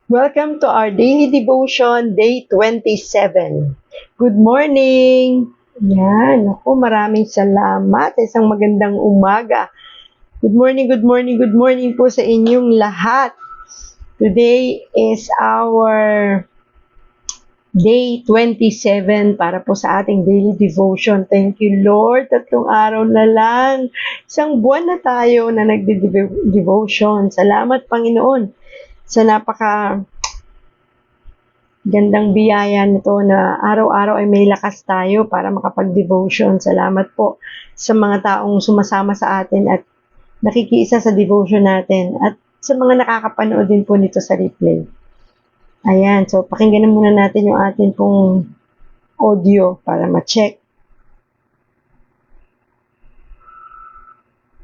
Welcome to our daily devotion, day 27. Good morning! Yan, ako maraming salamat. Isang magandang umaga. Good morning, good morning, good morning po sa inyong lahat. Today is our day 27 para po sa ating daily devotion. Thank you, Lord. 3 araw na lang. Isang buwan na tayo na nagde-devotion. Salamat, Panginoon, sa napaka gandang biyaya nito na araw-araw ay may lakas tayo para makapag-devotion. Salamat po sa mga taong sumasama sa atin at nakikiisa sa devotion natin at sa mga nakakapanood din po nito sa replay. Ayan, so pakinggan muna natin yung atin pong audio para ma-check.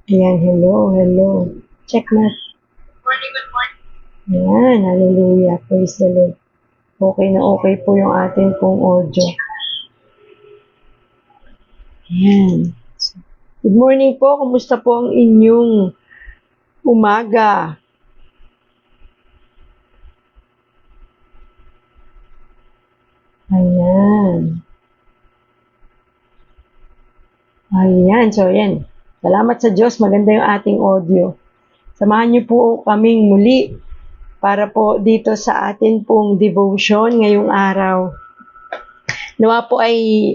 Ayan, hello. Check na. Good morning. Ayan, hallelujah. Praise the Lord. Okay na okay po yung atin pong audio. Ayan. Good morning po. Kumusta po ang inyong umaga? Ayan. So yan. Salamat sa Diyos. Maganda yung ating audio. Samahan niyo po kaming muli para po dito sa atin pong devotion ngayong araw. Nawa po ay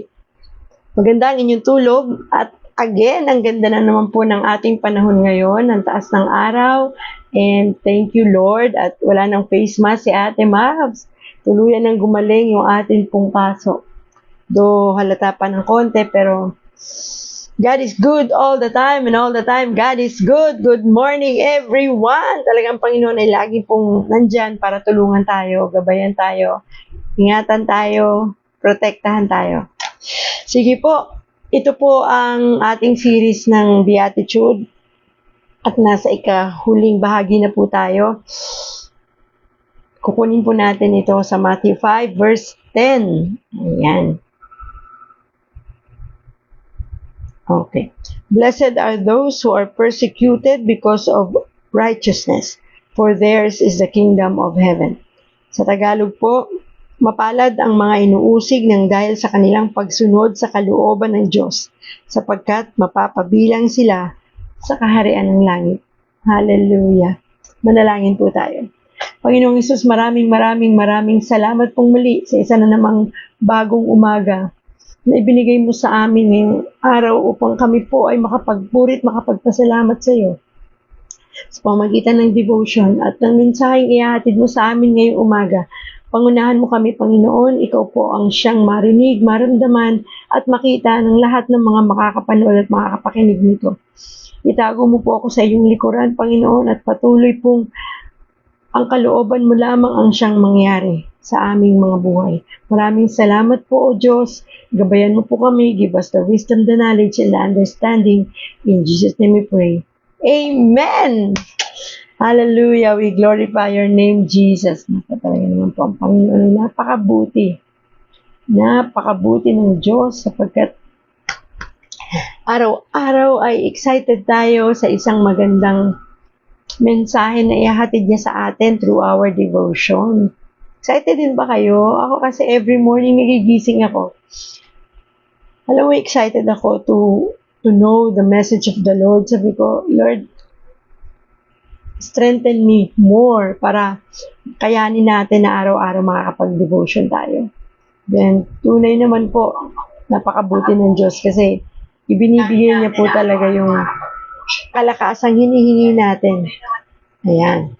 maganda ang inyong tulog at again, ang ganda na naman po ng ating panahon ngayon, ang taas ng araw. And thank you, Lord. At wala nang face mask si Ate Mavs. Tuluyan ng gumaling yung ating pong paso. Do halata pa ng konti, pero God is good all the time, and all the time God is good. Good morning, everyone. Talagang Panginoon ay lagi pong nandyan para tulungan tayo, gabayan tayo, ingatan tayo, protektahan tayo. Sige po, ito po ang ating series ng Beatitude at nasa ikahuling bahagi na po tayo. Kukunin po natin ito sa Matthew 5 verse 10. Ayan. Okay. Blessed are those who are persecuted because of righteousness, for theirs is the kingdom of heaven. Sa Tagalog po, mapalad ang mga inuusig ng dahil sa kanilang pagsunod sa kalooban ng Diyos, sapagkat mapapabilang sila sa kaharian ng langit. Hallelujah. Manalangin po tayo. Panginoong Hesus, maraming salamat pong muli sa isa na namang bagong umaga na ibinigay mo sa amin ngayong araw upang kami po ay makapagpurit, makapagpasalamat sa iyo sa pamagitan ng devotion at ng mensaheng ihahatid mo sa amin ngayong umaga. Pangunahan mo kami, Panginoon, ikaw po ang siyang marinig, maramdaman at makita ng lahat ng mga makakapanood at makakapakinig nito. Itago mo po ako sa iyong likuran, Panginoon, at patuloy pong ang kalooban mo lamang ang siyang mangyari sa aming mga buhay. Maraming salamat po, O Diyos. Gabayan mo po kami. Give us the wisdom, the knowledge, and the understanding. In Jesus' name we pray. Amen! Hallelujah! We glorify your name, Jesus. Talaga naman po ang Panginoon. Napakabuti. Napakabuti ng Diyos sapagkat araw-araw ay excited tayo sa isang magandang mensahe na ihahatid niya sa atin through our devotion. Excited din ba kayo? Ako kasi every morning nagigising ako. Alam mo, excited ako to know the message of the Lord. Sabi ko, Lord, strengthen me more para kayanin natin na araw-araw makakapag-devotion tayo. Then, tunay naman po, napakabuti ng Diyos kasi ibinibigay niya po talaga yung kalakasang hinihingi natin. Ayan.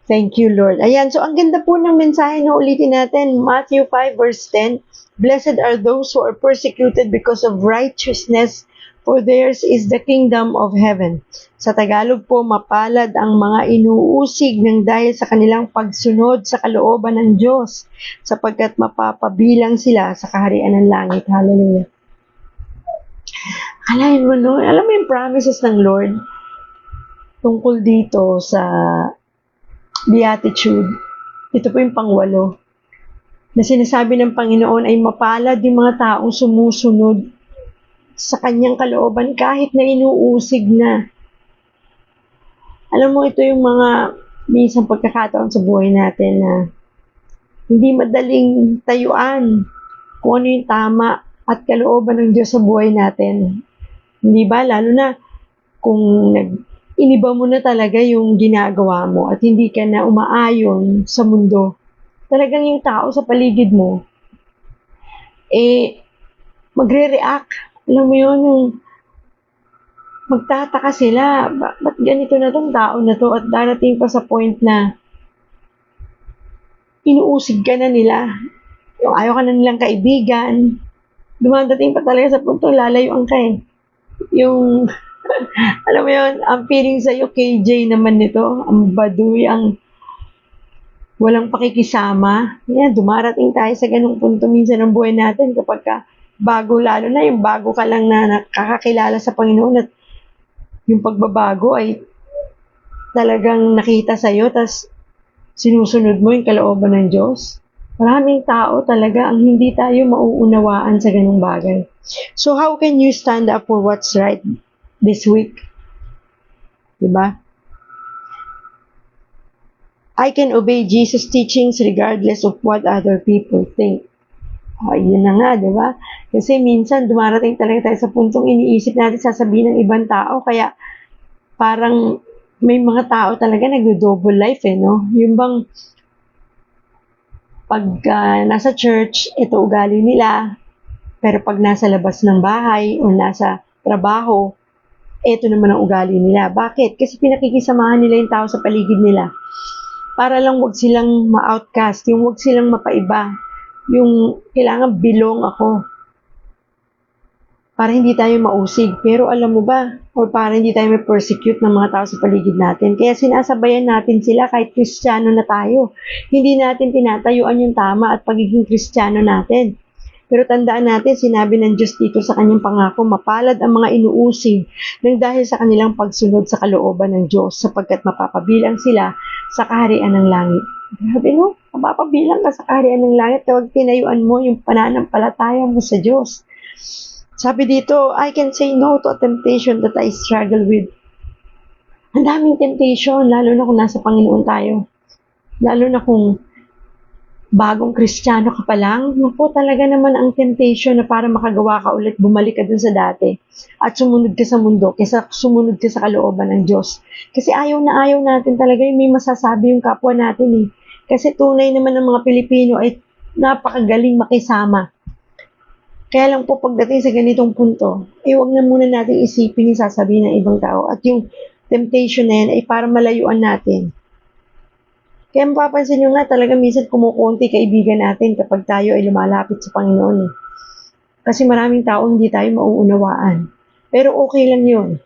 Thank you, Lord. Ayan, so ang ganda po ng mensahe na ulitin natin. Matthew 5 verse 10. Blessed are those who are persecuted because of righteousness, for theirs is the kingdom of heaven. Sa Tagalog po, mapalad ang mga inuusig ng dahil sa kanilang pagsunod sa kalooban ng Diyos, sapagkat mapapabilang sila sa kaharian ng langit. Hallelujah. Alain mo, no? Alam mo yung promises ng Lord tungkol dito sa Beatitude. Ito po yung pang-8 na sinasabi ng Panginoon ay mapalad yung mga taong sumusunod sa kanyang kalooban kahit na inuusig na. Alam mo, ito yung mga minsan pagkakataon sa buhay natin na hindi madaling tayuan kung ano yung tama at kalooban ng Diyos sa buhay natin. Hindi ba? Lalo na kung iniba mo na talaga yung ginagawa mo at hindi ka na umaayon sa mundo. Talagang yung tao sa paligid mo, magre-react. Alam mo yun, yung magtataka sila, ba't ganito na tong tao na to at darating pa sa point na inuusig ka na nila. Yung ayaw ka na nilang kaibigan. Dumadating pa talaga sa punto, lalayuan ka eh. Yung, alam mo yun, ang feeling sa'yo, KJ naman nito, ang baduy, ang walang pakikisama. Yan, dumarating tayo sa ganung punto minsan ng buhay natin kapag bago, lalo na yung bago ka lang na nakakakilala sa Panginoon at yung pagbabago ay talagang nakita sa'yo, tas sinusunod mo yung kalooban ng Diyos. Maraming tao talaga ang hindi tayo mauunawaan sa ganung bagay. So how can you stand up for what's right this week? Diba? I can obey Jesus' teachings regardless of what other people think. Yun na nga, di ba? Kasi minsan dumarating talaga tayo sa puntong iniisip natin sasabihin ng ibang tao, kaya parang may mga tao talaga nagdo-double life no? Yung bang pag nasa church, ito ugali nila, pero pag nasa labas ng bahay o nasa trabaho, ito naman ang ugali nila. Bakit? Kasi pinakikisamahan nila yung tao sa paligid nila. Para lang wag silang ma-outcast, yung wag silang mapaiba, yung kailangan belong ako. Para hindi tayo mausig. Pero alam mo ba, or para hindi tayo may persecute ng mga tao sa paligid natin. Kaya sinasabayan natin sila kahit Kristiyano na tayo. Hindi natin tinatayuan yung tama at pagiging Kristiyano natin. Pero tandaan natin, sinabi ng Diyos dito sa kanyang pangako, mapalad ang mga inuusig nang dahil sa kanilang pagsunod sa kalooban ng Diyos sapagkat mapapabilang sila sa kaharian ng langit. Grabe no? Mapapabilang ka sa kaharian ng langit kapag tinayuan mo yung pananampalataya mo sa Diyos. Sabi dito, I can say no to a temptation that I struggle with. Ang daming temptation, lalo na kung nasa Panginoon tayo. Lalo na kung bagong Kristiyano ka pa lang, naku, talaga naman ang temptation na para makagawa ka ulit, bumalik ka dun sa dati at sumunod ka sa mundo kaysa sumunod ka sa kalooban ng Diyos. Kasi ayaw na ayaw natin talaga yung may masasabi yung kapwa natin eh. Kasi tunay naman ng mga Pilipino ay napakagaling makisama. Kaya lang po pagdating sa ganitong punto, wag na muna natin isipin yung sasabihin ng ibang tao at yung temptation na yan ay para malayuan natin. Kaya mapapansin nyo nga talaga minsan kumukunti kaibigan natin kapag tayo ay lumalapit sa Panginoon eh. Kasi maraming tao hindi tayo mauunawaan. Pero okay lang yun.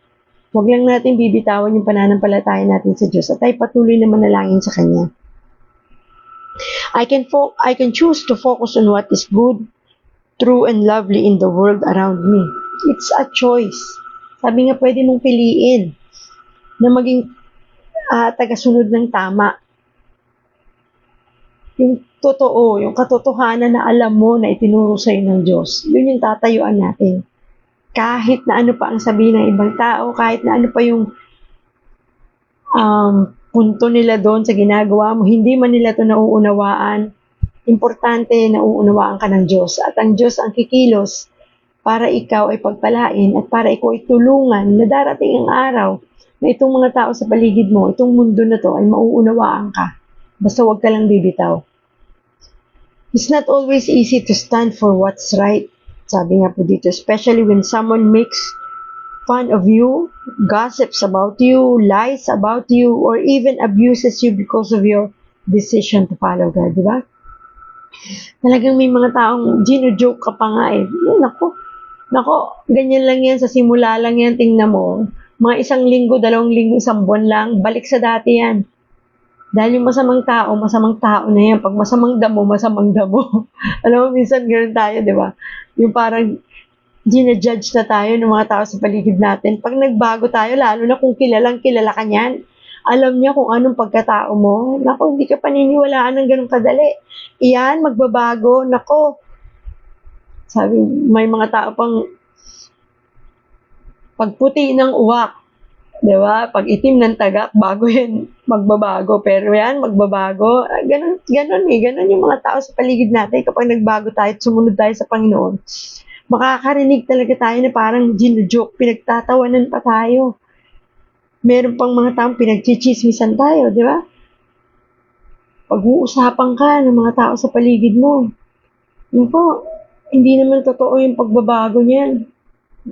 Huwag lang natin bibitawan yung pananampalataya natin sa Diyos at ay patuloy na manalangin sa Kanya. I can choose to focus on what is good, true, and lovely in the world around me. It's a choice. Sabi nga pwede mong piliin na maging tagasunod ng tama. Yung totoo, yung katotohanan na alam mo na itinuro sa'yo ng Diyos, yun yung tatayuan natin. Kahit na ano pa ang sabihin ng ibang tao, kahit na ano pa yung punto nila doon sa ginagawa mo, hindi man nila ito nauunawaan, importante na uuunawaan ka ng Diyos. At ang Diyos ang kikilos para ikaw ay pagpalain at para ikaw ay tulungan na darating ang araw na itong mga tao sa paligid mo, itong mundo na to ay mauunawaan ka. Basta huwag ka lang bibitaw. It's not always easy to stand for what's right. Sabi nga po dito, especially when someone makes fun of you, gossips about you, lies about you, or even abuses you because of your decision to follow God, di ba? Talagang may mga taong gino-joke ka pa nga eh. Nako, ganyan lang yan, sa simula lang yan, tingnan mo. Mga 1 linggo, 2 linggo, 1 buwan lang, balik sa dati yan. Dahil yung masamang tao na yan. Pag masamang damo. Alam mo, minsan ganoon tayo, di ba? Yung parang ginajudge na tayo ng mga tao sa paligid natin. Pag nagbago tayo, lalo na kung kilala ka niyan, alam niya kung anong pagkatao mo. Naku, hindi ka paniniwalaan ng ganun kadali. Iyan, magbabago. Naku, sabi, may mga tao pang pagputi ng uwak, Di ba? Pag itim ng tagak, bago yan magbabago. Pero yan, magbabago. Ganun eh. Ganun yung mga tao sa paligid natin. Kapag nagbago tayo at sumunod tayo sa Panginoon, makakarinig talaga tayo na parang gino-joke, pinagtatawanan pa tayo. Meron pang mga taong pinagchichismisan tayo, di ba? Pag-uusapan ka ng mga tao sa paligid mo. Yun po, hindi naman totoo yung pagbabago niyan.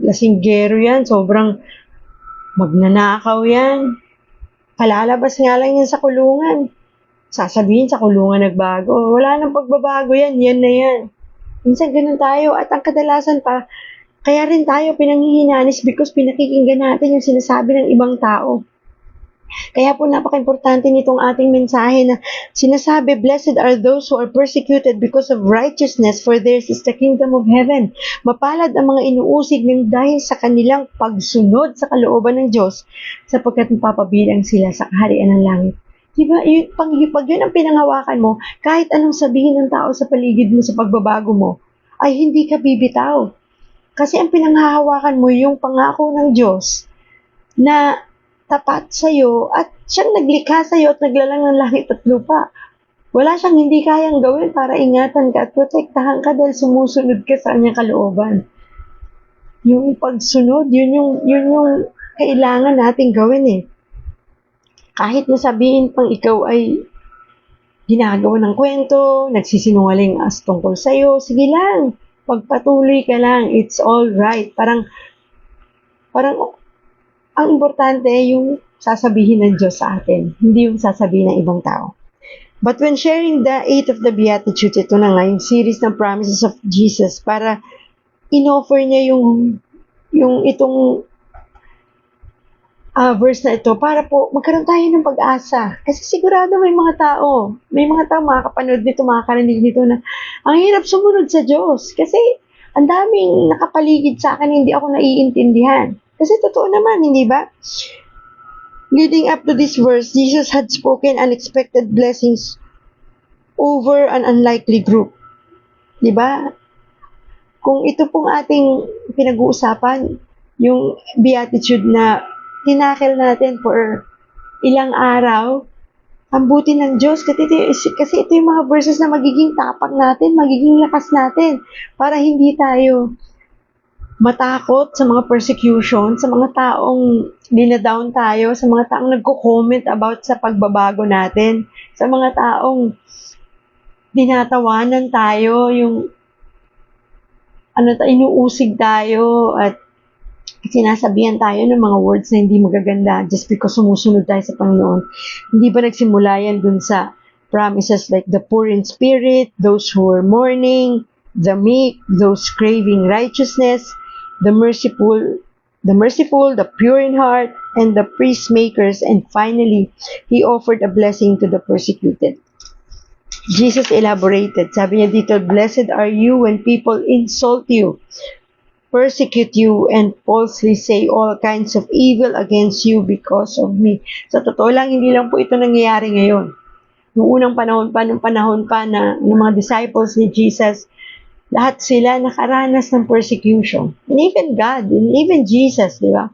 Lasinggero yan, sobrang magnanakaw yan. Kalalabas nga lang yan sa kulungan. Sasabihin sa kulungan nagbago. Wala nang pagbabago yan, yan na yan. Minsan ganun tayo at ang kadalasan pa, kaya rin tayo pinanghihinanis because pinakikinggan natin yung sinasabi ng ibang tao. Kaya po napaka-importante nitong ating mensahe na sinasabi, blessed are those who are persecuted because of righteousness, for theirs is the kingdom of heaven. Mapalad ang mga inuusig ng dahil sa kanilang pagsunod sa kalooban ng Diyos, sapagkat mapapabilang sila sa kaharian ng langit. Diba, pag yun ang pinanghawakan mo, kahit anong sabihin ng tao sa paligid mo sa pagbabago mo, ay hindi ka bibitaw. Kasi ang pinanghahawakan mo yung pangako ng Diyos na tapat sa'yo at siyang naglikha sa'yo at naglalang ng langit at lupa. Wala siyang hindi kayang gawin para ingatan ka at protektahan ka dahil sumusunod ka sa kanyang kalooban. Yung pagsunod, yun yung kailangan nating gawin eh. Kahit nasabihin pang ikaw ay ginagawa ng kwento, nagsisinungaling as tungkol sa'yo, sige lang, pagpatuloy ka lang, it's all right. Parang ang importante yung sasabihin ng Diyos sa atin, hindi yung sasabihin ng ibang tao. But when sharing the 8 of the Beatitudes, ito na nga yung series ng promises of Jesus para in-offer niya yung itong verse na ito para po magkaroon tayo ng pag-asa. Kasi sigurado may mga tao makakapanood nito, makakarinig nito na ang hirap sumunod sa Diyos kasi ang daming nakapaligid sa akin, hindi ako naiintindihan. Kasi totoo naman, hindi ba? Leading up to this verse, Jesus had spoken unexpected blessings over an unlikely group. Di ba? Kung ito pong ating pinag-uusapan, yung beatitude na tinakil natin for ilang araw, ang buti ng Diyos kasi ito yung mga verses na magiging tapak natin, magiging lakas natin para hindi tayo matakot sa mga persecution, sa mga taong dinadown tayo, sa mga taong nagko-comment about sa pagbabago natin, sa mga taong dinatawanan tayo, yung inuusig tayo at sinasabihan tayo ng mga words na hindi magaganda just because sumusunod tayo sa Panginoon. Hindi ba nagsimula yan dun sa promises like the poor in spirit, those who are mourning, the meek, those craving righteousness, the merciful, the pure in heart, and the peacemakers, and finally, He offered a blessing to the persecuted. Jesus elaborated. Sabi niya dito, blessed are you when people insult you, persecute you, and falsely say all kinds of evil against you because of me. Sa totoo lang, hindi lang po ito nangyayari ngayon. Noong unang panahon pa ng mga disciples ni Jesus, lahat sila nakaranas ng persecution. And even God, and even Jesus, di ba?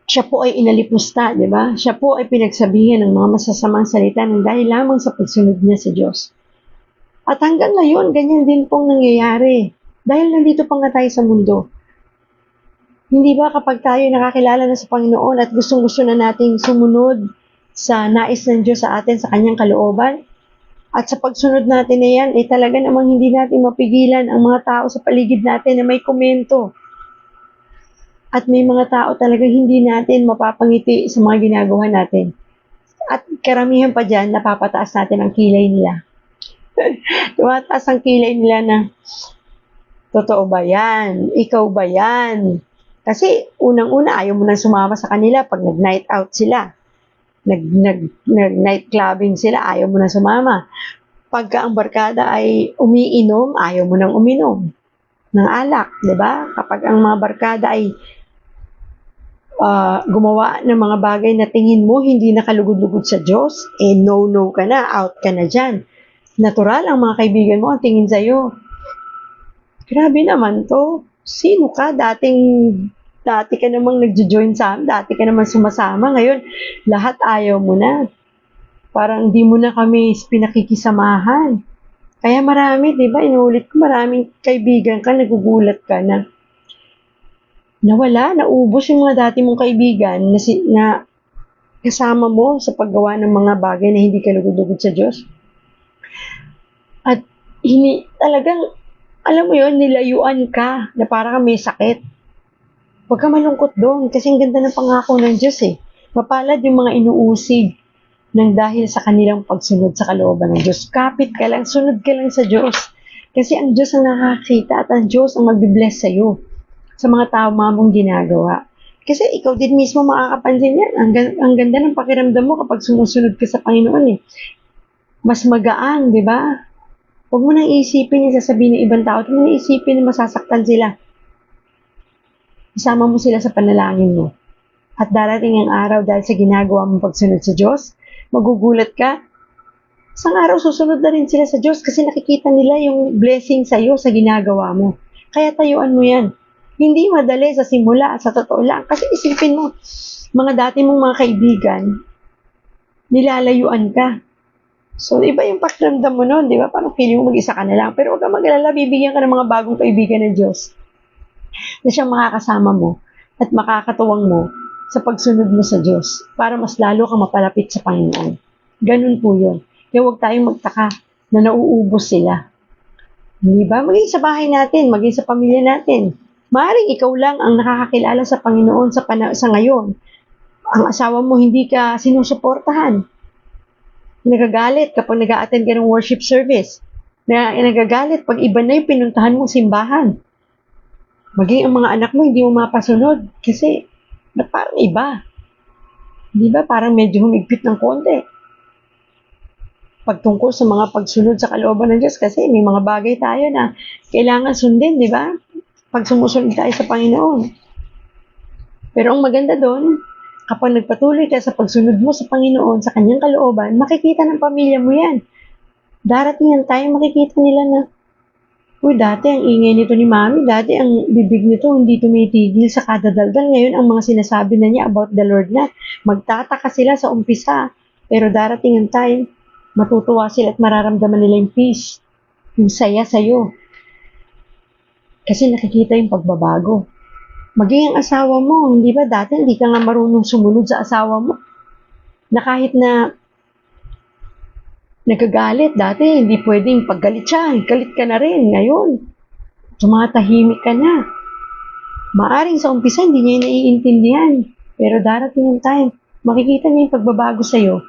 Siya po ay inalipusta, di ba? Siya po ay pinagsabihan ng mga masasamang salita ng dahil lamang sa pagsunod niya sa Diyos. At hanggang ngayon, ganyan din pong nangyayari. Dahil nandito pa nga tayo sa mundo. Hindi ba kapag tayo nakakilala na sa Panginoon at gustong-gusto na nating sumunod sa nais ng Diyos sa atin, sa kanyang kalooban, at sa pagsunod natin na yan, talaga namang hindi natin mapigilan ang mga tao sa paligid natin na may komento. At may mga tao talaga hindi natin mapapangiti sa mga ginagawa natin. At karamihan pa dyan, napapataas natin ang kilay nila. Tumataas ang kilay nila na, totoo ba yan? Ikaw ba yan? Kasi unang-una, ayaw mo nang sumama sa kanila pag nag-night out sila. Nag-night clubbing sila, ayaw mo nang sumama. Pagka ang barkada ay umiinom, ayaw mo nang uminom ng alak, di ba? Kapag ang mga barkada ay gumawa ng mga bagay na tingin mo hindi nakalugod-lugod sa Diyos, no ka na, out ka na dyan. Natural ang mga kaibigan mo ang tingin sa'yo. Grabe naman to. Sino ka? Dating Dati ka namang nagjo-join sa amin, dati ka naman sumasama, ngayon lahat ayaw mo na. Parang hindi mo na kami pinakikisamahan. Kaya marami, di ba, inulit ko, maraming kaibigan ka, nagugulat ka na nawala, naubos yung mga dati mong kaibigan na kasama mo sa paggawa ng mga bagay na hindi ka lugod-lugod sa Diyos. At talagang, alam mo yon, nilayuan ka na parang may sakit. Huwag ka malungkot doon kasi ang ganda ng pangako ng Diyos eh. Mapalad yung mga inuusig ng dahil sa kanilang pagsunod sa kalooban ng Diyos. Kapit ka lang, sunod ka lang sa Diyos. Kasi ang Diyos ang nakakita at ang Diyos ang magbibless sa'yo sa mga tama mong ginagawa. Kasi ikaw din mismo makakapansin yan. Ang ganda ng pakiramdam mo kapag sumusunod ka sa Panginoon eh. Mas magaan, di ba? Huwag mo nang isipin yung sasabihin ng ibang tao. Huwag mo nang isipin na masasaktan sila. Isama mo sila sa panalangin mo. At darating ang araw dahil sa ginagawa mong pagsunod sa Diyos, magugulat ka. Isang araw susunod na rin sila sa Diyos kasi nakikita nila yung blessing sa iyo sa ginagawa mo. Kaya tayuan mo yan. Hindi madali sa simula, sa totoo lang. Kasi isipin mo, mga dati mong mga kaibigan, nilalayuan ka. So, iba yung pakiramdam mo nun, di ba? Parang feeling mo mag-isa ka na lang. Pero huwag kang mag-alala, bibigyan ka ng mga bagong kaibigan ng Diyos na siyang makakasama mo at makakatuwang mo sa pagsunod mo sa Diyos para mas lalo kang mapalapit sa Panginoon. Ganun po yun. Kaya huwag tayong magtaka na nauubos sila. Di ba? Maging sa bahay natin, maging sa pamilya natin. Maaaring ikaw lang ang nakakakilala sa Panginoon sa ngayon. Ang asawa mo hindi ka sinusuportahan. Nagagalit kapag nag-a-attend ka ng worship service. Nagagalit pag iba na yung pinuntahan mong simbahan. Maging ang mga anak mo hindi mo mapasunod kasi parang iba. Di ba? Parang medyo humigpit ng konti. Pagtungkol sa mga pagsunod sa kalooban ng Diyos kasi may mga bagay tayo na kailangan sundin, di ba? Pag sumusunod tayo sa Panginoon. Pero ang maganda doon, kapag nagpatuloy ka sa pagsunod mo sa Panginoon, sa kanyang kalooban, makikita ng pamilya mo yan. Darating ang time, makikita nila na, uy, dati ang ingay nito ni Mami, dati ang bibig nito hindi tumitigil sa kadadaldal. Ngayon, ang mga sinasabi na niya about the Lord na, magtataka sila sa umpisa, pero darating ang time, matutuwa sila at mararamdaman nila yung peace, yung saya sa'yo. Kasi nakikita yung pagbabago. Maging ang asawa mo, hindi ba dati hindi ka nga marunong sumunod sa asawa mo? Na kahit na nagagalit, dati hindi pwedeng paggalit siya, galit ka na rin. Ngayon, tumatahimik ka na. Maaring sa umpisa hindi niya naiintindihan, pero darating ang time, makikita niya yung pagbabago sa'yo.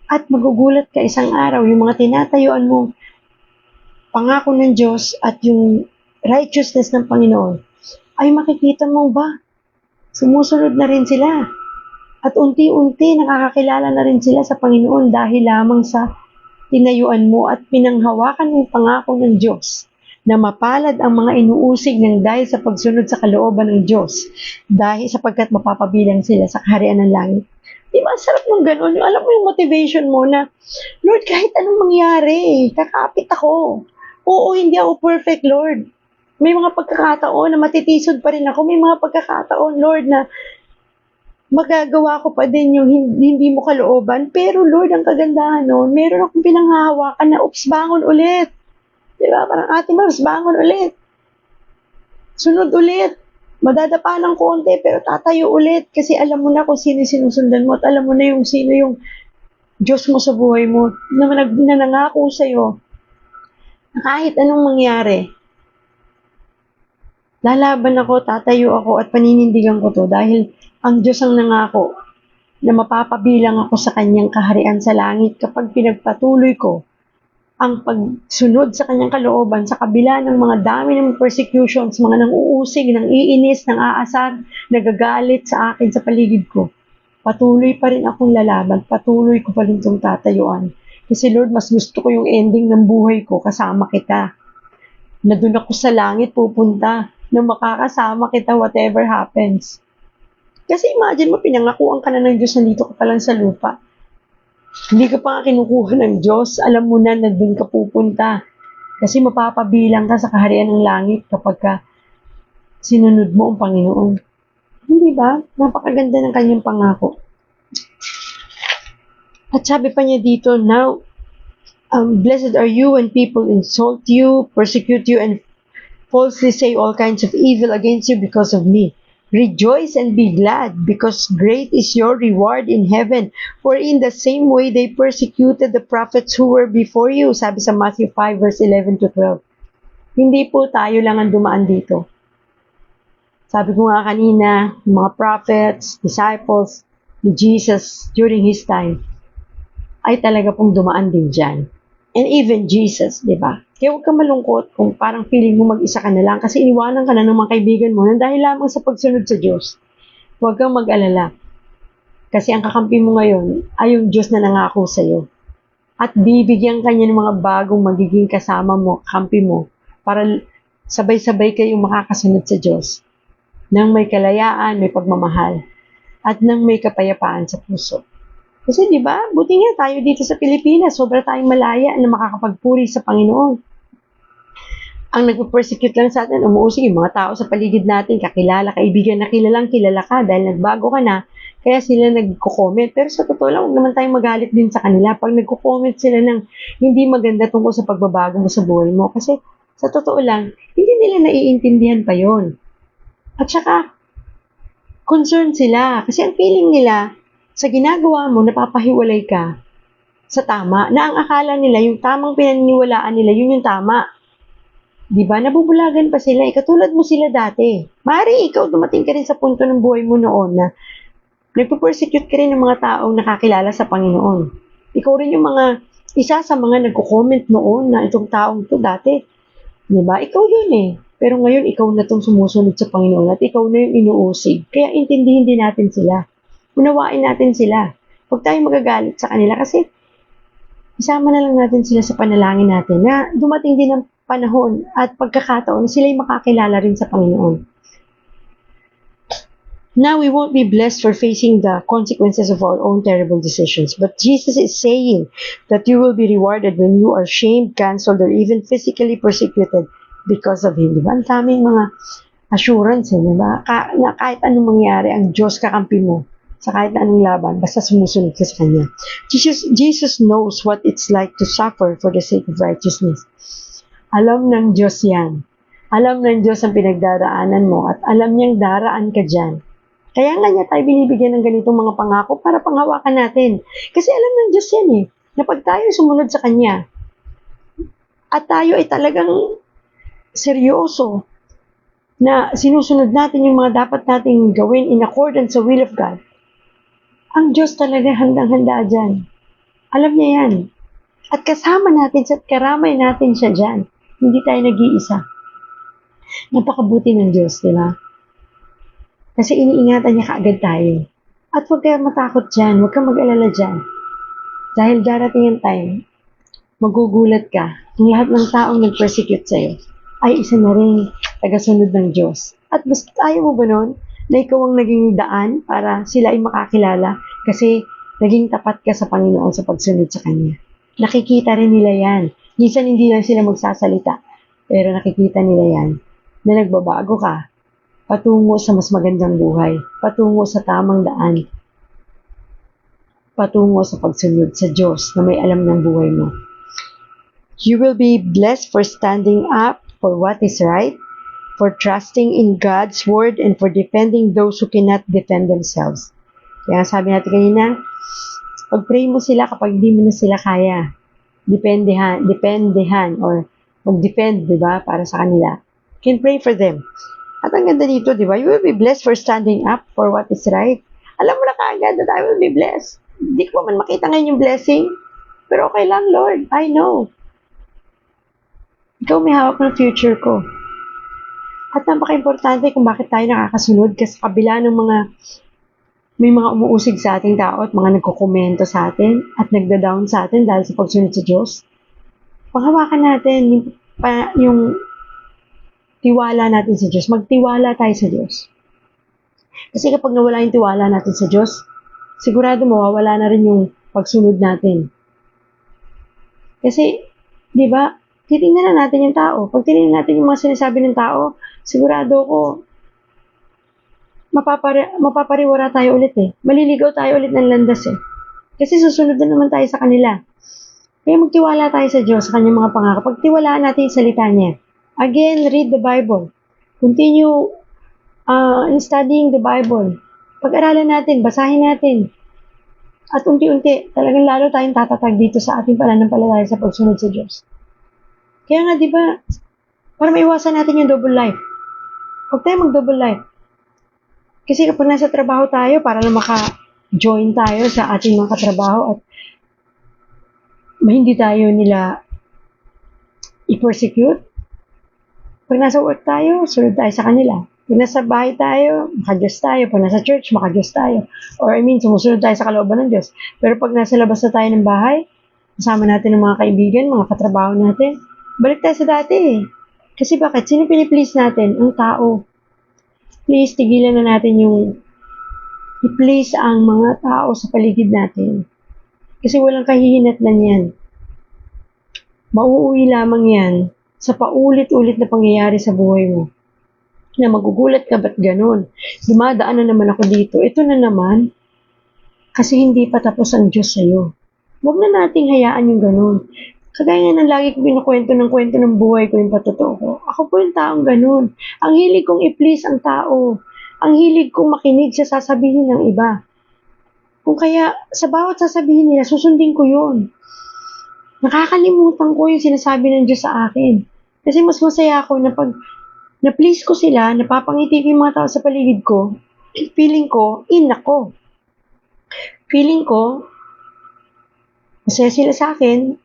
At magugulat ka isang araw, yung mga tinatayuan mo, pangako ng Diyos at yung righteousness ng Panginoon, ay makikita mo ba? Sumusunod na rin sila. At unti-unti nakakakilala na rin sila sa Panginoon dahil lamang sa tinayuan mo at pinanghawakan ng pangako ng Diyos na mapalad ang mga inuusig ng dahil sa pagsunod sa kalooban ng Diyos dahil sapagkat mapapabilang sila sa kaharian ng langit. Di ba, sarap ng ganun. Alam mo yung motivation mo na, Lord, kahit anong mangyari, kakapit ako. Oo, hindi ako perfect, Lord. May mga pagkakataon na matitisod pa rin ako. May mga pagkakataon, Lord, na magagawa ko pa din yung hindi mo kalooban. Pero, Lord, ang kagandahan noon, meron akong pinanghahawakan na, oops, bangon ulit. Diba? Parang, Ate Mars, bangon ulit. Sunod ulit. Madadapa ng konti, pero tatayo ulit. Kasi alam mo na kung sino sinusundan mo at alam mo na yung sino yung Diyos mo sa buhay mo na nangako sa'yo na kahit anong mangyari, lalaban ako, tatayo ako at paninindigan ko to dahil ang Diyos ang nangako na mapapabilang ako sa kanyang kaharian sa langit kapag pinagpatuloy ko ang pagsunod sa kanyang kalooban sa kabila ng mga dami ng persecutions, mga nang-uusig, nang iinis, nang aasar, nagagalit sa akin sa paligid ko. Patuloy pa rin akong lalaban, patuloy ko pa rin itong tatayuan. Kasi Lord, mas gusto ko yung ending ng buhay ko kasama kita. Na doon ako sa langit pupunta, na makakasama kita whatever happens. Kasi imagine mo, pinangakuan ka na ng Diyos, nandito ka pa lang sa lupa. Hindi ka pa nga kinukuha ng Diyos, alam mo na doon ka pupunta. Kasi mapapabilang ka sa kaharian ng langit kapag ka sinunod mo ang Panginoon. Hindi ba? Napakaganda ng kanyang pangako. At sabi pa niya dito, now, blessed are you when people insult you, persecute you, and falsely say all kinds of evil against you because of me. Rejoice and be glad, because great is your reward in heaven. For in the same way they persecuted the prophets who were before you. Sabi sa Matthew 5 verse 11 to 12. Hindi po tayo lang ang dumaan dito. Sabi ko nga kanina, mga prophets, disciples ni Jesus during his time ay talaga pong dumaan din dyan. And even Jesus, di ba? Kaya huwag kang malungkot kung parang feeling mo mag-isa ka na lang kasi iniwanan ka na ng mga kaibigan mo nang dahil lamang sa pagsunod sa Diyos. Huwag kang mag-alala. Kasi ang kakampi mo ngayon ay yung Diyos na nangako sa iyo. At bibigyan ka niya ng mga bagong magiging kasama mo, kampi mo, para sabay-sabay kayong makakasunod sa Diyos nang may kalayaan, may pagmamahal, at nang may kapayapaan sa puso. Kasi di ba, buti nga tayo dito sa Pilipinas, sobra tayong malaya na makakapagpuri sa Panginoon. Ang nagpo-persecute lang sa atin, umuusig yung mga tao sa paligid natin, kakilala, kaibigan na kilalang kilala ka dahil nagbago ka na, kaya sila nagko-comment. Pero sa totoo lang, huwag naman tayong magalit din sa kanila pag nagko-comment sila ng hindi maganda tungkol sa pagbabago mo sa buhay mo. Kasi sa totoo lang, hindi nila naiintindihan pa yon. At saka, concerned sila. Kasi ang feeling nila, sa ginagawa mo, napapahiwalay ka sa tama, na ang akala nila, yung tamang pinaniniwalaan nila, yun yung tama. Di ba? Nabubulagan pa sila. Katulad mo sila dati. Maaari ikaw, dumating ka rin sa punto ng buhay mo noon na nagpo-persecute ka rin ng mga taong nakakilala sa Panginoon. Ikaw rin yung isa sa mga nagko-comment noon na itong taong to dati. Di ba? Ikaw yun eh. Pero ngayon, ikaw na itong sumusunod sa Panginoon at ikaw na yung inuusig. Kaya intindihin din natin sila. Unawain natin sila. Huwag tayong magagalit sa kanila kasi isama na lang natin sila sa panalangin natin na dumating din ang panahon at pagkakataon na sila'y makakilala rin sa Panginoon. Now we won't be blessed for facing the consequences of our own terrible decisions, but Jesus is saying that you will be rewarded when you are shamed, cancelled, or even physically persecuted because of Him. Diba? Ang daming mga assurance, diba? Na kahit anong mangyari, ang Diyos kakampi mo sa kahit na anong laban, basta sumusunod ka sa Kanya. Jesus knows what it's like to suffer for the sake of righteousness. Alam ng Diyos yan. Alam ng Diyos ang pinagdaraanan mo at alam niyang daraan ka dyan. Kaya nga niya tayo binibigyan ng ganitong mga pangako para panghawakan natin. Kasi alam ng Diyos yan eh, na pag tayo sumunod sa Kanya at tayo ay talagang seryoso na sinusunod natin yung mga dapat nating gawin in accordance sa will of God, ang Diyos talaga handang-handa dyan. Alam niya yan. At kasama natin at karamay natin siya dyan. Hindi tayo nag-iisa. Napakabuti ng Diyos, di ba? Kasi iniingatan niya kaagad tayo. At huwag kang matakot dyan. Huwag kang mag-alala dyan. Dahil darating yung time, magugulat ka kung lahat ng taong nag-persecute sa'yo ay isa na rin tagasunod ng Diyos. At basta ayaw mo ba nun na ikaw ang naging daan para sila ay makakilala kasi naging tapat ka sa Panginoon sa pagsunod sa Kanya. Nakikita rin nila yan. Minsan hindi lang sila magsasalita, pero nakikita nila yan na nagbabago ka patungo sa mas magandang buhay, patungo sa tamang daan, patungo sa pagsunod sa Diyos na may alam ng buhay mo. You will be blessed for standing up for what is right, for trusting in God's word, and for defending those who cannot defend themselves. Kaya sabi natin kanina, pag-pray mo sila kapag hindi mo na sila kaya. Dependehan, or mag-defend, di ba, para sa kanila. You can pray for them. At ang ganda dito, di ba, you will be blessed for standing up for what is right. Alam mo na kaagad that I will be blessed. Hindi ko man makita ngayon yung blessing, pero okay lang, Lord. I know. Ikaw may hawak ng future ko. At napaka-importante kung bakit tayo nakakasunod kasi sa kabila ng may mga umuusig sa ating tao at mga nagkokomento sa atin at nagda-down sa atin dahil sa pagsunod sa Diyos. Panghawakan natin yung tiwala natin sa Diyos. Magtiwala tayo sa Diyos. Kasi kapag nawala yung tiwala natin sa Diyos, sigurado mawawala na rin yung pagsunod natin. Kasi, di ba, titingnan na natin yung tao. Pag tinignan natin yung mga sinasabi ng tao, sigurado ko, mapapariwara tayo ulit eh. Maliligaw tayo ulit ng landas eh. Kasi susunod na naman tayo sa kanila. Kaya magtiwala tayo sa Diyos, sa kanyang mga pangako. Pagtiwalaan natin yung salita niya. Again, read the Bible. Continue in studying the Bible. Pag-aralan natin, basahin natin. At unti-unti, talagang lalo tayong tatatag dito sa ating pananampalataya sa pagsunod sa Diyos. Kaya nga, di ba, para maiwasan natin yung double life. Huwag tayo mag-double life. Kasi kapag nasa trabaho tayo, para lang maka-join tayo sa ating mga katrabaho at hindi tayo nila i-persecute. Pag nasa work tayo, sunod tayo sa kanila. Pag nasa bahay tayo, maka-Diyos tayo. Pag nasa church, maka-Diyos tayo. Or sumusunod tayo sa kalooban ng Diyos. Pero pag nasa labas na tayo ng bahay, kasama natin ng mga kaibigan, mga katrabaho natin, balik tayo sa dati eh. Kasi bakit? Sino piniplease natin? Ang tao. Please, tigilan na natin yung i-please ang mga tao sa paligid natin. Kasi walang kahihinatnan yan. Mauuwi lamang yan sa paulit-ulit na pangyayari sa buhay mo. Na magugulat ka, ba't ganun? Dumadaan na naman ako dito. Ito na naman. Kasi hindi pa tapos ang Diyos sa'yo. Huwag na nating hayaan yung ganun. Kagaya nga ng lagi ko binukwento ng buhay ko, yung patotoo ko. Ako po yung taong ganun. Ang hilig kong i-please ang tao. Ang hilig kong makinig sa sasabihin ng iba. Kung kaya, sa bawat sasabihin nila, susundin ko yun. Nakakalimutan ko yung sinasabi ng Diyos sa akin. Kasi mas masaya ako na pag na-please ko sila, napapangiti ko yung mga tao sa paligid ko, feeling ko, ako. Feeling ko, masaya sila sa akin,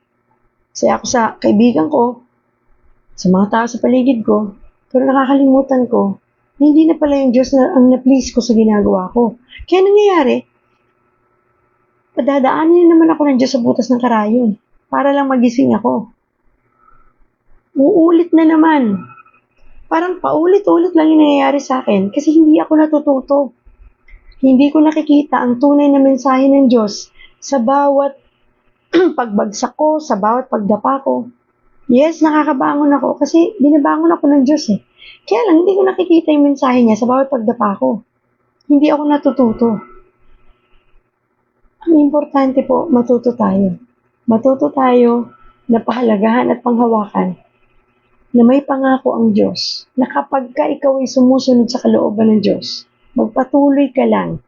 masaya ako sa kaibigan ko, sa mga tao sa paligid ko, pero nakakalimutan ko, hindi na pala yung Diyos na ang na-please ko sa ginagawa ko. Kaya nangyayari, padadaanin naman ako ng Diyos sa butas ng karayon para lang magising ako. Uulit na naman. Parang paulit-ulit lang yung nangyayari sa akin kasi hindi ako natututo. Hindi ko nakikita ang tunay na mensahe ng Diyos sa bawat pagbagsak ko, sa bawat pagdapa ko. Yes, nakakabangon ako kasi binabangon ako ng Diyos eh. Kaya lang, hindi ko nakikita yung mensahe niya sa bawat pagdapa ko. Hindi ako natututo. Ang importante po, matuto tayo. Matuto tayo na pahalagahan at panghawakan na may pangako ang Diyos na kapag ka ikaw ay sumusunod sa kalooban ng Diyos, magpatuloy ka lang.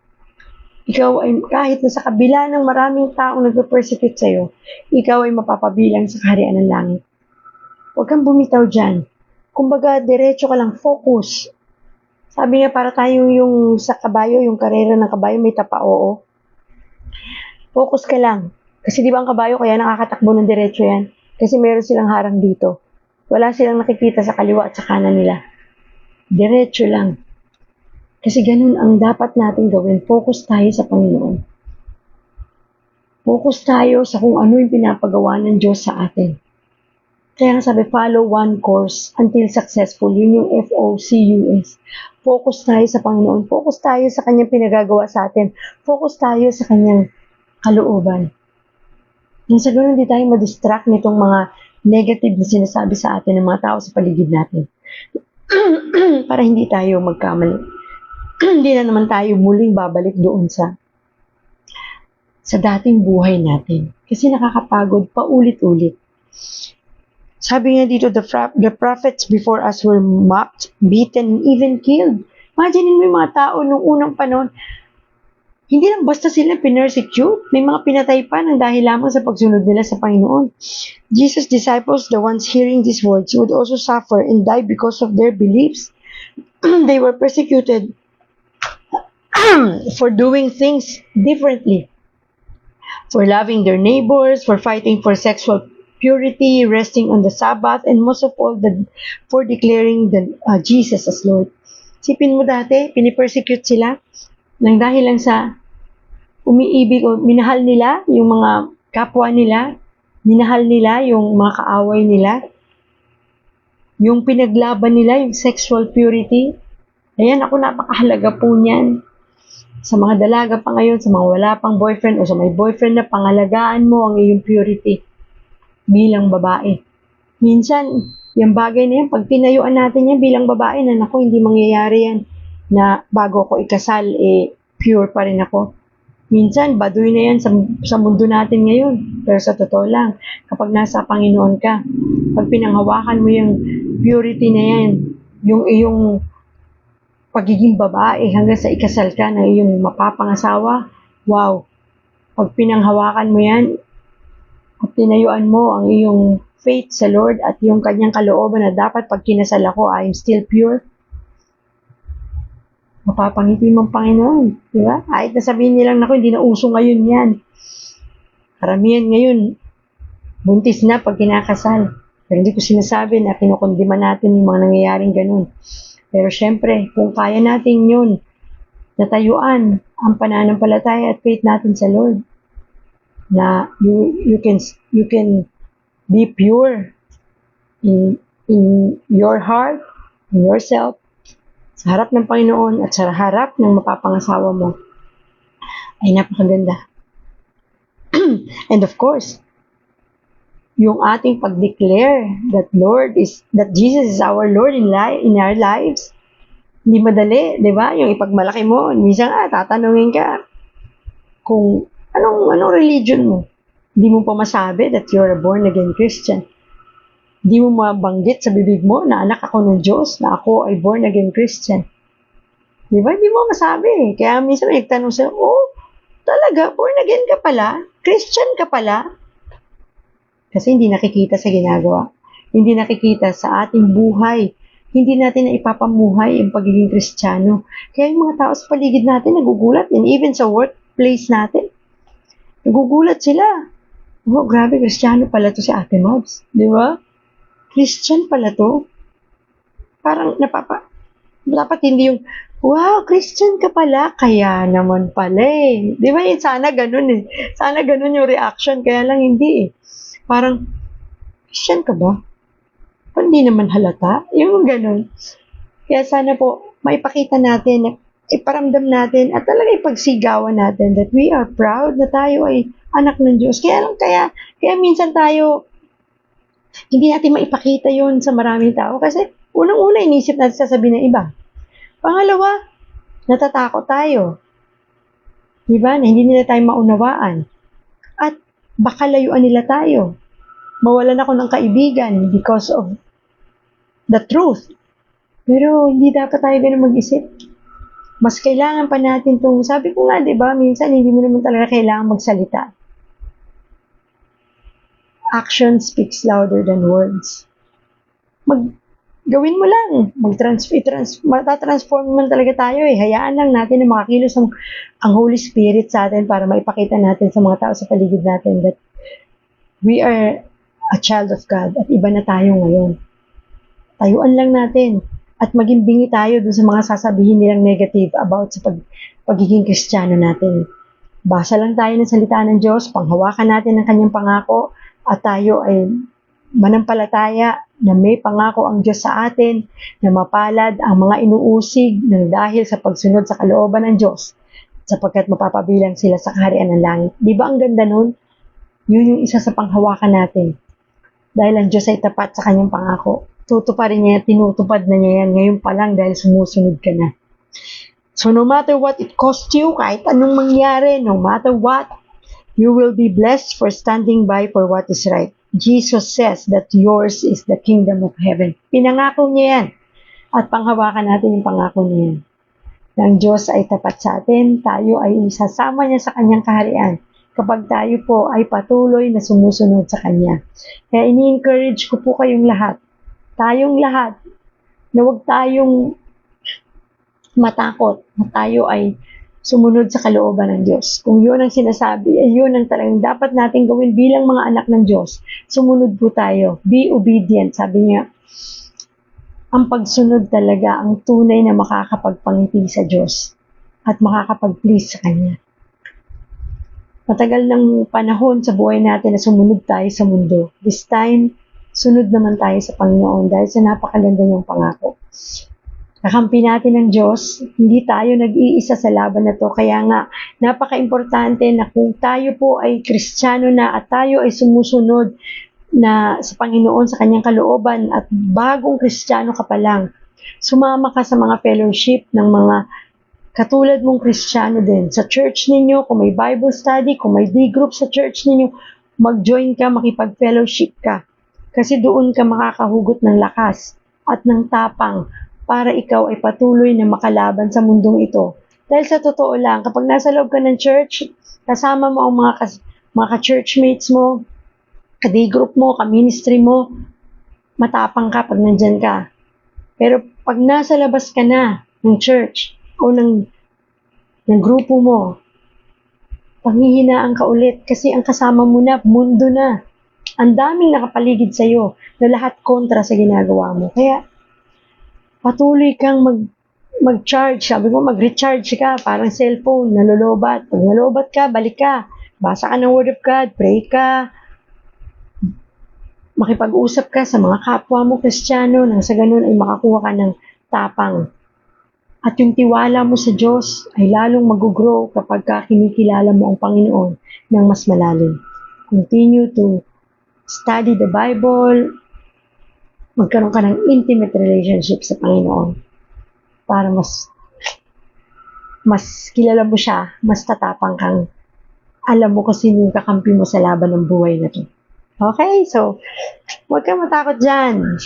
Ikaw ay kahit na sa kabila ng maraming taong nagpe-persecute sa'yo, ikaw ay mapapabilang sa kaharian ng langit. Huwag kang bumitaw dyan. Kumbaga, diretso ka lang, focus. Sabi nga para tayo yung sa kabayo, yung karera ng kabayo, may tapa, oo. Focus ka lang. Kasi di ba ang kabayo kaya nakakatakbo ng diretso yan? Kasi meron silang harang dito. Wala silang nakikita sa kaliwa at sa kanan nila. Diretso lang. Kasi ganun ang dapat natin gawin. Focus tayo sa Panginoon. Focus tayo sa kung ano yung pinapagawa ng Diyos sa atin. Kaya nga sabi, follow one course until successful. Yun yung FOCUS. Focus tayo sa Panginoon. Focus tayo sa kanyang pinagagawa sa atin. Focus tayo sa kanyang kalooban. Nang sa ganun, di tayo madistract nitong mga negative na sinasabi sa atin ng mga tao sa paligid natin. Para hindi tayo magkamali. Hindi na naman tayo muling babalik doon sa dating buhay natin. Kasi nakakapagod paulit-ulit. Sabi nga dito, the prophets before us were mocked, beaten, and even killed. Imagine mo yung mga tao nung unang panahon, hindi lang basta sila pinersecute, may mga pinatay pa ng dahil lamang sa pagsunod nila sa Panginoon. Jesus' disciples, the ones hearing these words, would also suffer and die because of their beliefs. They were persecuted for doing things differently, for loving their neighbors, for fighting for sexual purity, resting on the Sabbath, and most of all, for declaring Jesus as Lord. Sipin mo dati, pinipersecute sila nang dahil lang sa umiibig o minahal nila yung mga kapwa nila, minahal nila yung mga kaaway nila, yung pinaglaban nila, yung sexual purity. Ayan, ako napakahalaga po niyan. Sa mga dalaga pa ngayon, sa mga wala pang boyfriend o sa may boyfriend na pangalagaan mo ang iyong purity bilang babae. Minsan, yung bagay na yan, pag tinayuan natin yan bilang babae, na naku, hindi mangyayari yan. na bago ko ikasal, pure pa rin ako. Minsan, baduy na yan sa mundo natin ngayon. Pero sa totoo lang, kapag nasa Panginoon ka, pag pinanghawakan mo yung purity na yan, yung iyong pagiging babae hanggang sa ikasal ka na iyong mapapangasawa, wow! Pag pinanghawakan mo yan, at tinayuan mo ang iyong faith sa Lord at yung kanyang kalooban na dapat pag kinasal ako, I'm still pure, mapapangiti mong Panginoon, di ba? Kahit na sabihin nilang, naku, hindi na uso ngayon yan. Karamihan ngayon, buntis na pag kinakasal. Pero hindi ko sinasabi na kinukondima natin yung mga nangyayaring ganun. Pero syempre, kung kaya natin yun, natayuan ang pananampalataya at faith natin sa Lord, na you can be pure in your heart, in yourself, sa harap ng Panginoon at sa harap ng mapapangasawa mo, ay napakaganda. And of course, yung ating pag-declare that Jesus is our Lord in our lives, hindi madali, di ba? Yung ipagmalaki mo, minsan tatanungin ka kung anong religion mo. Hindi mo pa masabi that you're a born-again Christian. Hindi mo mabanggit sa bibig mo na anak ako ng Diyos, na ako ay born-again Christian. Di ba? Hindi mo masabi. Kaya minsan may nagtanong sa'yo, talaga, born-again ka pala? Christian ka pala? Kasi hindi nakikita sa ginagawa. Hindi nakikita sa ating buhay. Hindi natin na ipapamuhay ang pagiging Kristiyano. Kaya yung mga tao sa paligid natin nagugulat. And even sa workplace natin, nagugulat sila. Grabe, Kristiyano pala to si Ate Mabs. Di ba? Christian pala to. Parang dapat hindi yung, wow, Christian ka pala, kaya naman pala eh. Di ba? Sana ganun eh. Sana ganun yung reaction, kaya lang hindi eh. Parang, Christian ka ba? Hindi naman halata. Yung ganun. Kaya sana po, maipakita natin, iparamdam natin, at talaga ipagsigawan natin that we are proud na tayo ay anak ng Diyos. Kaya minsan tayo, hindi natin maipakita yon sa maraming tao kasi unang-una inisip natin sasabihin ng iba. Pangalawa, natatakot tayo. Diba? Na hindi nila tayo maunawaan. At baka layuan nila tayo. Mawalan ako ng kaibigan because of the truth. Pero hindi dapat tayo ganun mag-isip. Mas kailangan pa natin itong, sabi ko nga, diba, minsan hindi mo naman talaga kailangan magsalita. Action speaks louder than words. Gawin mo lang. Matatransform man talaga tayo eh. Hayaan lang natin na makakilos ang Holy Spirit sa atin para maipakita natin sa mga tao sa paligid natin that we are a child of God at iba na tayo ngayon. Tayuan lang natin at maging bingi tayo dun sa mga sasabihin nilang negative about sa pagiging Kristiyano natin. Basa lang tayo ng salita ng Diyos, panghawakan natin ang kanyang pangako, at tayo ay manampalataya na may pangako ang Diyos sa atin na mapalad ang mga inuusig ng dahil sa pagsunod sa kalooban ng Diyos sapagkat mapapabilang sila sa kaharian ng langit. Di ba ang ganda nun? Yun yung isa sa panghawakan natin. Dahil ang Diyos ay tapat sa kanyang pangako. Tutuparin niya, tinutupad na niya yan ngayon pa lang dahil sumusunod ka na. So no matter what it costs you, kahit anong mangyari, no matter what, you will be blessed for standing by for what is right. Jesus says that yours is the kingdom of heaven. Pinangako niya yan. At panghawakan natin yung pangako niya yan. Ang Diyos ay tapat sa atin, tayo ay isasama niya sa kanyang kaharian kapag tayo po ay patuloy na sumusunod sa kanya. Kaya ini-encourage ko po kayong lahat, tayong lahat, na huwag tayong matakot na tayo ay sumunod sa kalooban ng Diyos. Kung yun ang sinasabi, ay yun ang talagang dapat natin gawin bilang mga anak ng Diyos. Sumunod po tayo. Be obedient. Sabi niya, ang pagsunod talaga ang tunay na makakapagpangiti sa Diyos at makakapag-please sa Kanya. Matagal ng panahon sa buhay natin na sumunod tayo sa mundo. This time, sunod naman tayo sa Panginoon dahil sa napakaganda niyang pangako. Kakampi natin ng Diyos, hindi tayo nag-iisa sa laban na to. Kaya nga, napaka-importante na kung tayo po ay Kristiyano na at tayo ay sumusunod na sa Panginoon, sa kanyang kalooban at bagong Kristiyano ka pa lang, Sumama ka sa mga fellowship ng mga katulad mong Kristiyano din. Sa church ninyo, kung may Bible study, kung may D-group sa church ninyo, mag-join ka, makipag-fellowship ka. Kasi doon ka makakahugot ng lakas at ng tapang para ikaw ay patuloy na makalaban sa mundong ito. Dahil sa totoo lang, kapag nasa loob ka ng church, kasama mo ang mga ka-churchmates mo, ka-D-group mo, ka-ministry mo, matapang ka pag nandyan ka. Pero pag nasa labas ka na ng church o ng grupo mo, panghihinaan ka ulit kasi ang kasama mo na, mundo na. Ang daming nakapaligid sa'yo na lahat kontra sa ginagawa mo. Kaya patuloy kang mag-charge. Sabi mo, mag-recharge ka, parang cellphone, nalolobat. Pag nalobat ka, balik ka. Basa ka ng Word of God, pray ka, makipag-usap ka sa mga kapwa mo Kristiyano nang sa ganun ay makakuha ka ng tapang. At yung tiwala mo sa Diyos ay lalong mag-grow kapag kinikilala mo ang Panginoon ng mas malalim. Continue to study the Bible, magkaroon ka ng intimate relationship sa Panginoon para mas kilala mo siya, mas tatapang kang alam mo kung sino yung kakampi mo sa laban ng buhay na to. Okay, so huwag kang matakot dyan.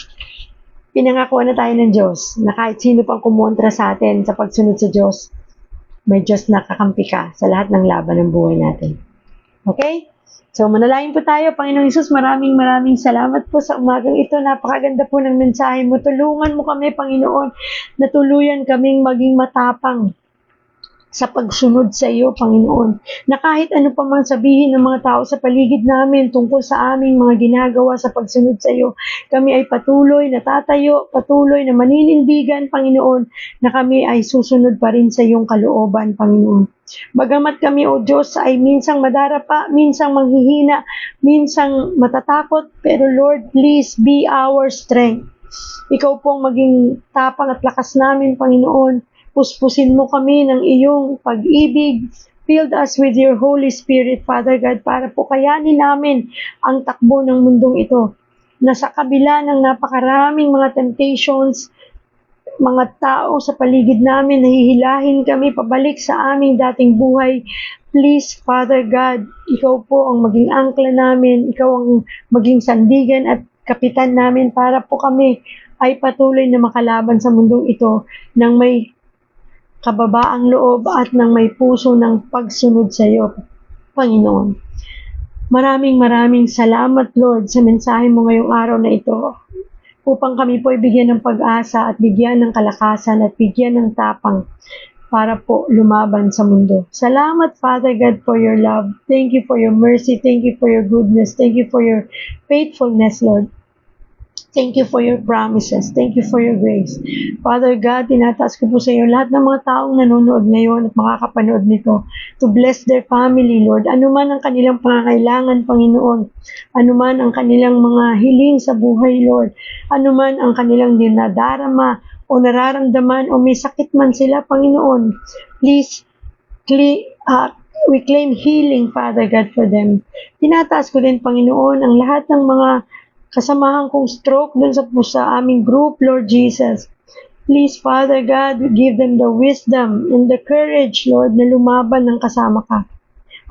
Pinangakuan na tayo ng Diyos na kahit sino pang kumontra sa atin sa pagsunod sa Diyos, may Diyos na kakampi ka sa lahat ng laban ng buhay natin. Okay? So manalangin po tayo. Panginoong Hesus, maraming salamat po sa umagang ito. Napakaganda po ng mensahe mo. Tulungan mo kami, Panginoon, na tuluyan kaming maging matapang sa pagsunod sa iyo, Panginoon. Na kahit ano pa man sabihin ng mga tao sa paligid namin tungkol sa aming mga ginagawa sa pagsunod sa iyo, kami ay patuloy na tatayo, patuloy na maninindigan, Panginoon, na kami ay susunod pa rin sa iyong kalooban, Panginoon. Bagamat kami, O Diyos, ay minsang madarapa, minsang manghihina, minsang matatakot, pero Lord, please be our strength. Ikaw pong maging tapang at lakas namin, Panginoon. Puspusin mo kami ng iyong pag-ibig. Fill us with your Holy Spirit, Father God, para po kayanin namin ang takbo ng mundong ito. Na sa kabila ng napakaraming mga temptations, mga tao sa paligid namin, nahihilahin kami pabalik sa aming dating buhay. Please, Father God, ikaw po ang maging angkla namin, ikaw ang maging sandigan at kapitan namin para po kami ay patuloy na makalaban sa mundong ito ng may kababaang loob at ng may puso ng pagsunod sa iyo, Panginoon. Maraming salamat, Lord, sa mensahe mo ngayong araw na ito upang kami po ay bigyan ng pag-asa at bigyan ng kalakasan at bigyan ng tapang para po lumaban sa mundo. Salamat, Father God, for your love. Thank you for your mercy. Thank you for your goodness. Thank you for your faithfulness, Lord. Thank you for your promises. Thank you for your grace. Father God, tinataas ko po sa iyo lahat ng mga taong nanonood ngayon at makakapanood nito to bless their family, Lord. Ano man ang kanilang pangangailangan, Panginoon. Ano man ang kanilang mga hiling sa buhay, Lord. Ano man ang kanilang dinadarama o nararamdaman o may sakit man sila, Panginoon. Please, we claim healing, Father God, for them. Tinataas ko din, Panginoon, ang lahat ng mga kasamahan kong stroke dun sa aming group, Lord Jesus. Please, Father God, give them the wisdom and the courage, Lord, na lumaban ng kasama ka.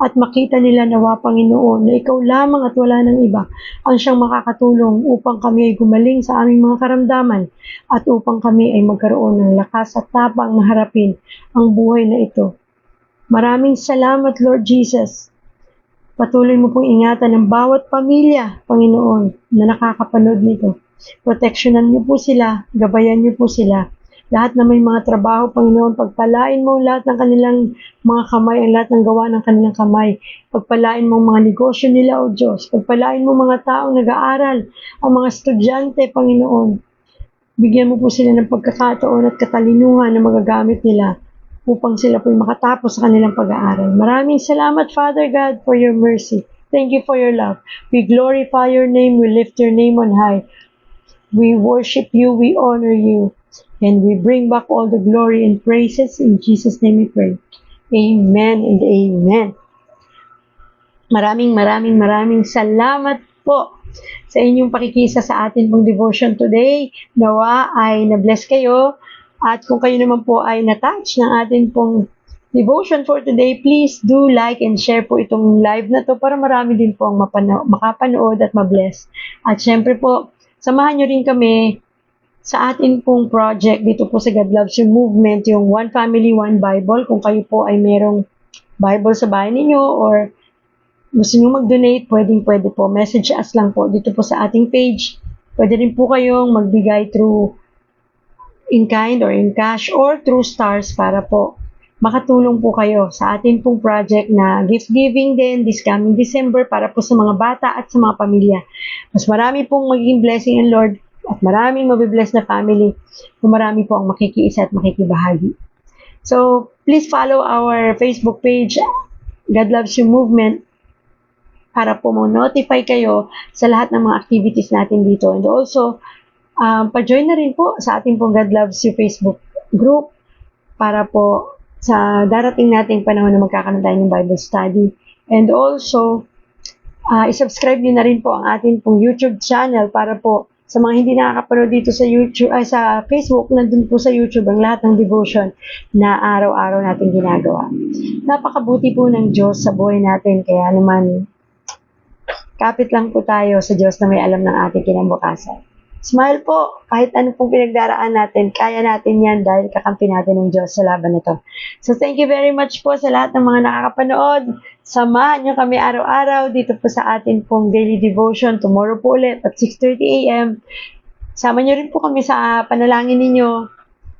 At makita nila nawa, Panginoon, na ikaw lamang at wala ng iba ang siyang makakatulong upang kami ay gumaling sa aming mga karamdaman at upang kami ay magkaroon ng lakas at tapang na harapin ang buhay na ito. Maraming salamat, Lord Jesus. Patuloy mo pong ingatan ng bawat pamilya, Panginoon, na nakakapanood nito. Proteksyonan niyo po sila, gabayan niyo po sila. Lahat na may mga trabaho, Panginoon, pagpalain mo lahat ng kanilang mga kamay, ang lahat ng gawa ng kanilang kamay. Pagpalain mo mga negosyo nila, O Diyos. Pagpalain mo mga taong nag-aaral, ang mga estudyante, Panginoon. Bigyan mo po sila ng pagkakataon at katalinuhan na magagamit nila upang sila po'y makatapos sa kanilang pag-aaral. Maraming salamat, Father God, for your mercy. Thank you for your love. We glorify your name. We lift your name on high. We worship you. We honor you. And we bring back all the glory and praises. In Jesus' name we pray. Amen and amen. Maraming salamat po sa inyong pakikisa sa atin pong devotion today. Nawa ay na-bless kayo. At kung kayo naman po ay na-touch ng atin pong devotion for today, please do like and share po itong live na to para marami din po ang makapanood at mabless. At syempre po, samahan nyo rin kami sa atin pong project dito po sa God Loves You Movement, yung One Family, One Bible. Kung kayo po ay merong Bible sa bahay ninyo or gusto nyo mag-donate, pwede po. Message us lang po dito po sa ating page. Pwede rin po kayong magbigay through in kind or in cash or through stars para po makatulong po kayo sa ating pong project na gift giving din this coming December para po sa mga bata at sa mga pamilya. Mas marami pong magiging blessing ng Lord at maraming mabibless na family kung marami po ang makikiisa at makikibahagi. So, please follow our Facebook page, God Loves You Movement, para po ma-notify kayo sa lahat ng mga activities natin dito. And also, pa-join na rin po sa ating pong God Loves You Facebook group para po sa darating nating panahon na magkakaroon tayo ng Bible study. And also, i-subscribe niyo na rin po ang ating pong YouTube channel para po sa mga hindi nakakapanood dito sa YouTube, sa Facebook, nandun po sa YouTube ang lahat ng devotion na araw-araw natin ginagawa. Napakabuti po ng Diyos sa buhay natin, kaya naman kapit lang po tayo sa Diyos na may alam ng ating kinabukasan. Smile po, kahit ano pong pinagdaraan natin, kaya natin yan dahil kakampi natin ng Diyos sa laban na to. So thank you very much po sa lahat ng mga nakakapanood. Samahan niyo kami araw-araw dito po sa atin pong daily devotion. Tomorrow po ulit at 6:30 a.m. Sama niyo rin po kami sa panalangin ninyo.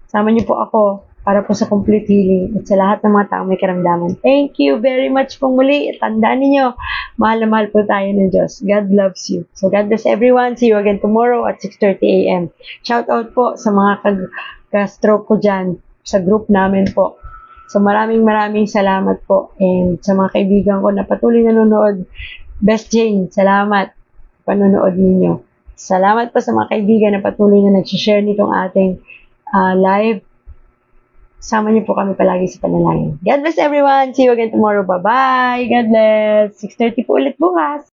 Sama niyo po ako para po sa complete healing at sa lahat ng mga taong may karamdaman. Thank you very much po muli. Tandaan ninyo, mahal na mahal po tayo ng Diyos. God loves you. So God bless everyone. See you again tomorrow at 6:30 a.m. Shout out po sa mga ka-stroke ko dyan sa group namin po. So maraming salamat po. And sa mga kaibigan ko na patuloy nanonood, Best Jane, salamat panonood ninyo. Salamat po sa mga kaibigan na patuloy na nag-share nitong ating live. Sama niyo po kami palagi sa panalangin. God bless everyone. See you again tomorrow. Bye-bye. God bless. 6:30 po ulit bukas.